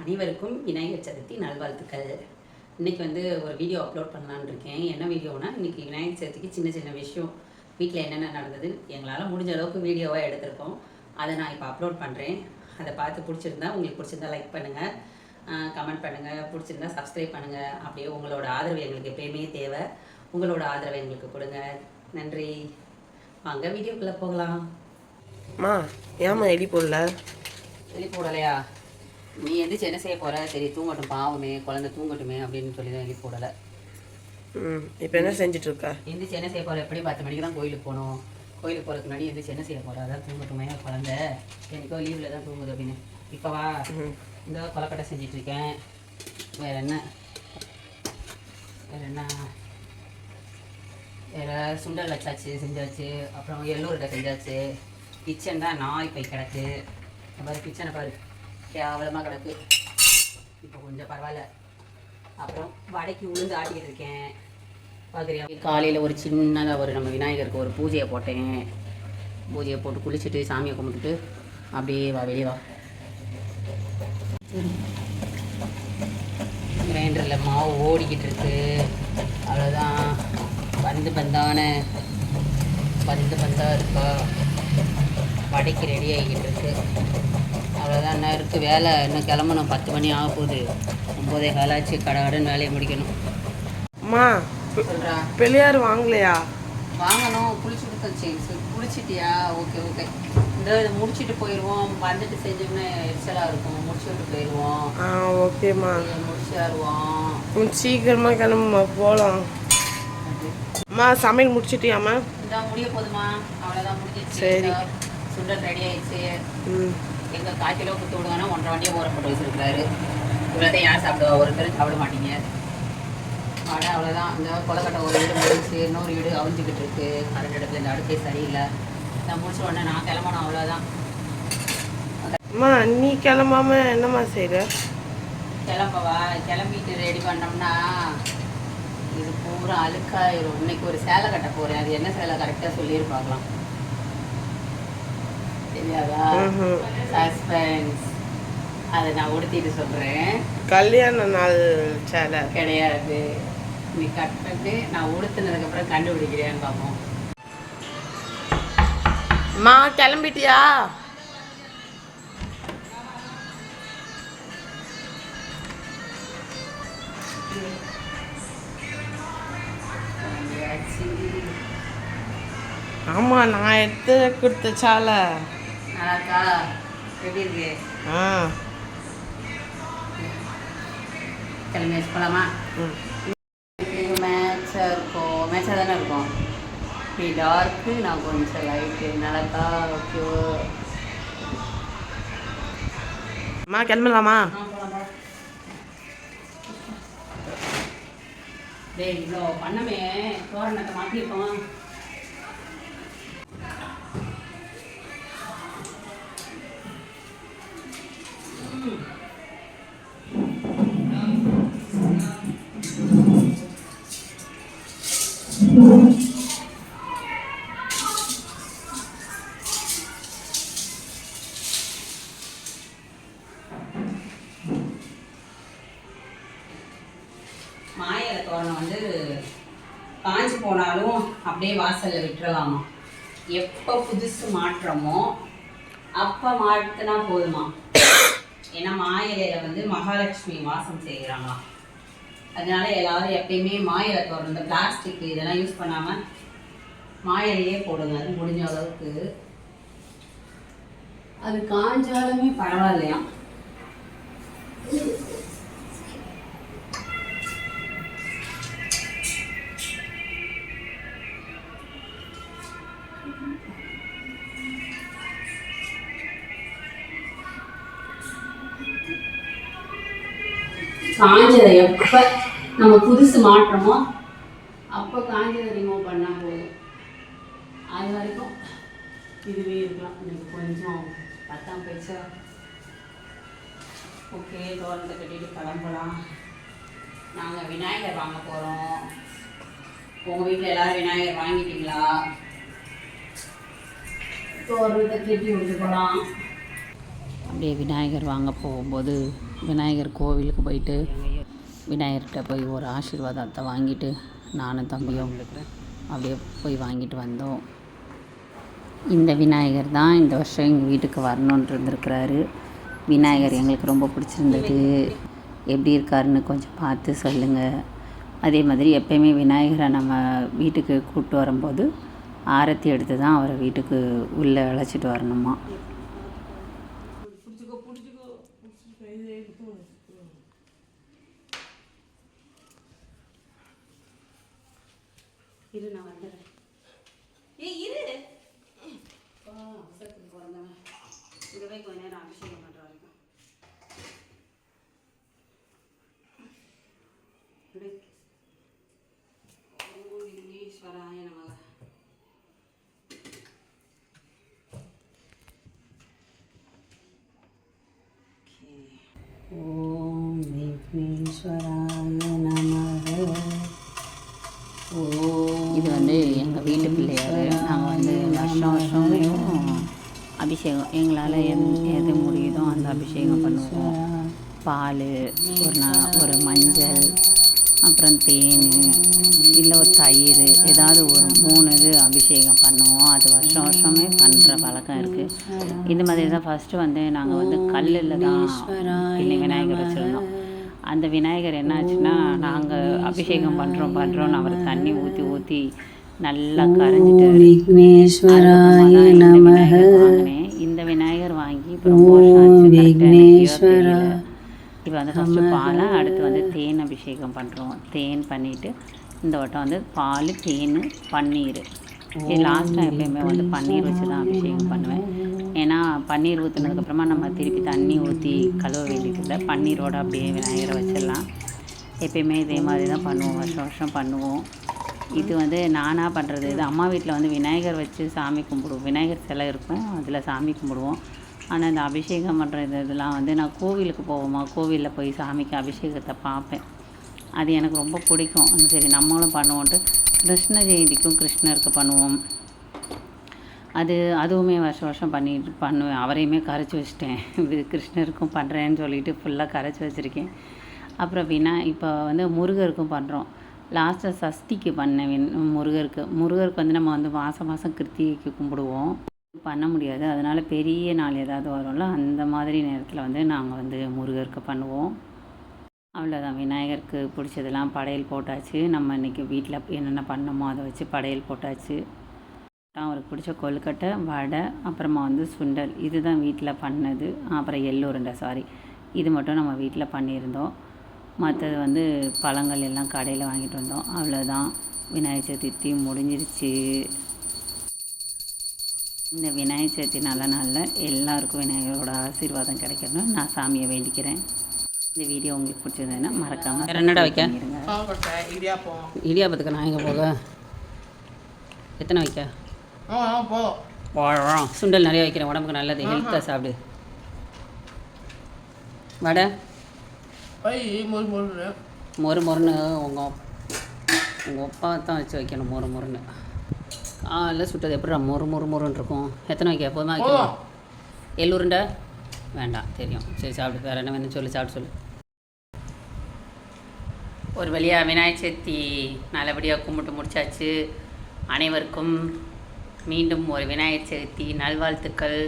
அனைவருக்கும் விநாயகர் சதுர்த்தி நல்வாழ்த்துக்கள். இன்றைக்கி ஒரு வீடியோ அப்லோட் பண்ணலான்னு இருக்கேன். என்ன வீடியோனா, இன்றைக்கி விநாயகர் சதுர்த்திக்கு சின்ன சின்ன விஷயம் வீட்டில் என்னென்ன நடந்தது எங்களால் முடிஞ்ச அளவுக்கு வீடியோவாக எடுத்திருக்கோம். அதை நான் இப்போ அப்லோட் பண்ணுறேன். அதை பார்த்து பிடிச்சிருந்தா, உங்களுக்கு பிடிச்சிருந்தா லைக் பண்ணுங்கள், கமெண்ட் பண்ணுங்கள், பிடிச்சிருந்தா சப்ஸ்கிரைப் பண்ணுங்கள். அப்படியே உங்களோட ஆதரவு எங்களுக்கு எப்பயுமே தேவை. உங்களோட ஆதரவை எங்களுக்கு கொடுங்க. நன்றி. வாங்க வீடியோக்குள்ளே போகலாம். ஏமா எலி போடல? எலி போடலையா? நீ எந்திரிச்சு என்ன செய்ய போகிற? சரி தூங்கட்டும், பாவமே குழந்தை தூங்கட்டுமே அப்படின்னு சொல்லி தான் எலி போடலை. இப்போ என்ன செஞ்சிட்ருக்க? எந்திரிச்சு என்ன செய்ய போகிற? எப்படி 10 மணிக்கு தான் கோயிலுக்கு போகணும். கோயிலுக்கு போகிறதுக்கு முன்னாடி எந்திரிச்சு என்ன செய்ய போகிற? அதான் தூங்கட்டுமே குழந்தை, எனக்கோ லீவில் தான் தூங்குது அப்படின்னு. இப்போ வா, இந்த கொலக்கட்டை செஞ்சிட்ருக்கேன். வேறு என்ன வேறு சுண்டல் வச்சாச்சு, செஞ்சாச்சு. அப்புறம் எள்ளூருடை செஞ்சாச்சு. கிச்சன் தான் நாய் போய் கிடக்கு. பாரு கிச்சனை பாரு, கேவலமாக கிடக்கு. இப்போ கொஞ்சம் பரவாயில்ல. அப்புறம் வடைக்கு உளுந்து ஆட்டிக்கிட்டு இருக்கேன், பார்க்குறியா? காலையில் ஒரு சின்னதாக நம்ம விநாயகருக்கு ஒரு பூஜையை போட்டேன். பூஜையை போட்டு குளிச்சுட்டு சாமியை கும்பிட்டுட்டு அப்படியே வா, வெளியே வா. கிரைண்டரில் மாவு ஓடிக்கிட்டு இருக்கு. அவ்வளோதான். பந்து பந்தாக இருக்கா. வடைக்கு ரெடி ஆகிக்கிட்டு இருக்கு. அவ்வளோதான். என்ன இருக்குது வேலை? இன்னும் கிளம்பணும். 10 மணி ஆக போகுது. 9:15 ஆச்சு. கடைன்னு வேலையை முடிக்கணும். அம்மா சொல்கிறா, பிள்ளையார் வாங்கலையா? வாங்கணும். குளிச்சிட்டியா? ஓகே. இதை முடிச்சுட்டு போயிடுவோம். வந்துட்டு செஞ்சோம்னா எரிச்சலாக இருக்கும். முடிச்சுட்டு போயிடுவோம். ஓகேம்மா, முடிச்சிடுவோம். சீக்கிரமாக கிளம்புமா, போகலாம். அம்மா சமையல் முடிச்சிட்டியாம்மா? இதான் முடிய போதுமா. அவ்வளோதான், முடிஞ்சிச்சு. சரி, சுண்டல் ரெடி ஆயிடுச்சு. எங்கள் 1/4 கிலோ கொடுத்து விடுவானா 1.5 வண்டியை ஊற போட்டு வச்சுருக்காரு. இவ்வளோதான் யார் சாப்பிடுவா? ஒருத்தரும் சாப்பிட மாட்டீங்க. வடை அவ்வளோதான். இந்த கொலக்கட்டை ஒரு வீடு முடிச்சு, இன்னொரு வீடு அவிஞ்சிக்கிட்டு இருக்கு. கரண்ட் இடத்துல இந்த அடுப்பே சரியில்லை. நான் முடிச்ச உடனே நான் கிளம்பணும். அவ்வளோதான். அம்மா நீ கிளம்பாம என்னம்மா செய்கிற? கிளம்பவா? கிளம்பிட்டு ரெடி பண்ணோம்னா இது பூரா அழுக்காயிரும். இன்னைக்கு ஒரு சேலை கட்ட போகிறேன். அது என்ன சேலை கரெக்டாக சொல்லியிருப்பாக்கலாம். தெரியாதா? சஸ்பென்ஸ். அதை நான் உடுத்திட்டு சொல்கிறேன். கல்யாண நாள் சேலை கிடையாது. நீ கட் பண்ணி நான் உடுத்தினதுக்கப்புறம் கண்டுபிடிக்கிறேன்னு பார்ப்போம். அம்மா கிளம்பிட்டியா? ஆமாம், நான் எடுத்து கொடுத்த சாலை நல்லாக்கா? எப்படி இருக்கு? கிளம்பி வச்சு போகலாமா? மேட்சாக இருக்கும். மேட்சாக தானே இருக்கும். நீ டார்க்கு, நான் கொஞ்சம் லைட்டு. நல்லாக்கா? ஓகே. அம்மா கிளம்பலாமா? டேய், இவ்வளோ பண்ணமே தோரணத்தை மாற்றிருக்கோம். மாயிலை தோரணம் காஞ்சி போனாலும் அப்படியே வாசலில் விட்டுறலாமா. எப்போ புதுசு மாற்றமோ அப்போ மாற்றினா போதுமா. ஏன்னா மாயிலையில் மகாலட்சுமி வாசம் செய்கிறாங்களாம். அதனால எல்லாரும் எப்பயுமே மாயிலை தோரணம், இந்த பிளாஸ்டிக் இதெல்லாம் யூஸ் பண்ணாமல் மாயிலையே போடுங்க. அது முடிஞ்ச அளவுக்கு. அது காஞ்சாலுமே பரவாயில்லையா. காஞ்சதை எப்போ நம்ம புதுசு மாற்றமோ அப்போ காஞ்சதை ரிமூவ் பண்ணால் போதும். அது வரைக்கும் இதுவே இருக்கலாம். எனக்கு கொஞ்சம் 10 பைசா. ஓகே, தோரணத்தை கட்டிட்டு கிளம்பலாம். நாங்கள் விநாயகர் வாங்க போகிறோம். உங்கள் வீட்டில் எல்லோரும் விநாயகர் வாங்கிட்டீங்களா? தோரணத்தை கட்டி விட்டு போகலாம். அப்படியே விநாயகர் வாங்க போகும்போது விநாயகர் கோவிலுக்கு போயிட்டு விநாயகர்கிட்ட போய் ஒரு ஆசீர்வாதத்தை வாங்கிட்டு நானும் தம்பியும் அப்படியே போய் வாங்கிட்டு வந்தோம். இந்த விநாயகர் தான் இந்த வருஷம் எங்கள் வீட்டுக்கு வரணுன்ட்டு இருந்திருக்கிறாரு. விநாயகர் எங்களுக்கு ரொம்ப பிடிச்சிருந்தது. எப்படி இருக்காருன்னு கொஞ்சம் பார்த்து சொல்லுங்கள். அதே மாதிரி எப்பயுமே விநாயகரை நம்ம வீட்டுக்கு கூப்பிட்டு வரும்போது ஆரத்தி எடுத்து தான் அவரை வீட்டுக்கு உள்ளே அழைச்சிட்டு வரணுமா. இரு நான் வந்துடுறேன். இரு அவசரத்துக்கு பிறந்தவன் இங்கே போய் கொஞ்ச நேரம் அபிஷேகம் பண்ணுற வரைக்கும் ஓம் விக்னேஸ்வராய நமக. ஓம் விக்னேஸ்வராய நமக. இது வந்து எங்கள் வீட்டு பிள்ளையார். நாங்கள் வந்து வருஷம் அபிஷேகம் எங்களால் எது முடியுதோ அந்த அபிஷேகம் பண்ணுவோம். பால், ஒரு மஞ்சள், அப்புறம் தேன், இல்லை ஒரு தயிர், ஏதாவது ஒரு 3 இது அபிஷேகம் பண்ணுவோம். அது வருஷமே பண்ணுற பழக்கம் இருக்குது. இந்த மாதிரி தான் ஃபஸ்ட்டு வந்து நாங்கள் வந்து கல்லில் தான் விநாயகர் வச்சுருந்தோம். அந்த விநாயகர் என்னாச்சுன்னா நாங்கள் அபிஷேகம் பண்ணுறோன்னு அவர் தண்ணி ஊற்றி நல்லா கரைஞ்சிட்டாரு. இந்த விநாயகர் வாங்கி இப்போ ரொம்ப வருஷம் ஆச்சு. இப்போ வந்து ஃபஸ்ட்டு பாலை, அடுத்து வந்து தேன் அபிஷேகம் பண்ணுறோம். தேன் பண்ணிவிட்டு இந்த வட்டம் வந்து பால், தேன், பன்னீர். லாஸ்ட்டாக எப்பயுமே வந்து பன்னீர் வச்சு தான் அபிஷேகம் பண்ணுவேன். ஏன்னா பன்னீர் ஊற்றுனதுக்கப்புறமா நம்ம திருப்பி தண்ணி ஊற்றி கழுவ வேண்டியதில்லை. பன்னீரோடு அப்படியே விநாயகரை வச்சிடலாம். எப்பயுமே இதே மாதிரி தான் பண்ணுவோம், வருஷம் பண்ணுவோம். இது வந்து நானாக பண்ணுறது. இது அம்மா வீட்டில் வந்து விநாயகர் வச்சு சாமி கும்பிடுவோம். விநாயகர் சிலை இருக்கும், அதில் சாமி கும்பிடுவோம். ஆனால் இந்த அபிஷேகம் பண்ணுற இதெல்லாம் வந்து நான் கோவிலுக்கு போவோமா, கோவிலில் போய் சாமிக்கு அபிஷேகத்தை பார்ப்பேன். அது எனக்கு ரொம்ப பிடிக்கும். சரி நம்மளும் பண்ணுவோன்ட்டு கிருஷ்ண ஜெயந்திக்கும் கிருஷ்ணருக்கு பண்ணுவோம். அதுவுமே வருஷம் பண்ணுவேன். அவரையுமே கரைச்சி வச்சுட்டேன். இது கிருஷ்ணருக்கும் பண்ணுறேன்னு சொல்லிட்டு ஃபுல்லாக கரைச்சி வச்சுருக்கேன். அப்புறம் இப்போ வந்து முருகருக்கும் பண்ணுறோம். லாஸ்ட்டாக சஷ்டிக்கு பண்ணேன். முருகருக்கு வந்து நம்ம வந்து மாதம் கிருத்திகைக்கு கும்பிடுவோம். பண்ண முடியாது, அதனால் பெரிய நாள் ஏதாவது வரும்ல, அந்த மாதிரி நேரத்தில் வந்து நாங்கள் வந்து முருகருக்கு பண்ணுவோம். அவ்வளோதான். விநாயகருக்கு பிடிச்சதெல்லாம் படையல் போட்டாச்சு. நம்ம இன்றைக்கி வீட்டில் என்னென்ன பண்ணமோ அதை வச்சு படையல் போட்டாச்சு. அவருக்கு பிடிச்ச கொழுக்கட்டை, வடை, அப்புறமா வந்து சுண்டல், இதுதான் வீட்டில் பண்ணது. அப்புறம் எள்ளுருண்டை, இது மட்டும் நம்ம வீட்டில் பண்ணியிருந்தோம். மற்றது வந்து பழங்கள் எல்லாம் கடையில் வாங்கிட்டு வந்தோம். அவ்வளோதான். விநாயகர் சதுர்த்தி முடிஞ்சிருச்சு. இந்த விநாயகர் சதுர்த்தி நல்ல நாளில் எல்லாருக்கும் விநாயகரோட ஆசீர்வாதம் கிடைக்கணும்னு நான் சாமியை வேண்டிக்கிறேன். இந்த வீடியோ உங்களுக்கு பிடிச்சிருந்ததுன்னா மறக்காமல் என்னடா வைக்க இடியாப்பத்துக்கு நான் எங்கே போக எத்தனை வைக்க வாழம் சுண்டல் நிறைய வைக்கிறேன். உடம்புக்கு நல்லது, ஹெல்த்தாக சாப்பிடு. வடை மொறுன்னு உங்கள் அப்பா தான் வச்சு வைக்கணும். மொறுன்னு காலைல சுட்டது எப்படிடா மொறுன்னு இருக்கும். எத்தனை வைக்க எப்போதுமா வைக்கணும். எள்ளுருண்டை வேண்டாம், தெரியும். சரி சாப்பிடு. வேறு என்ன வேணும் சொல்லு, சாப்பிட்டு சொல்லு. ஒரு வழியாக விநாயகர் சதுர்த்தி நல்லபடியாக கும்பிட்டு முடிச்சாச்சு. அனைவருக்கும் மீண்டும் ஒரு விநாயகர் சதுர்த்தி நல்வாழ்த்துக்கள்.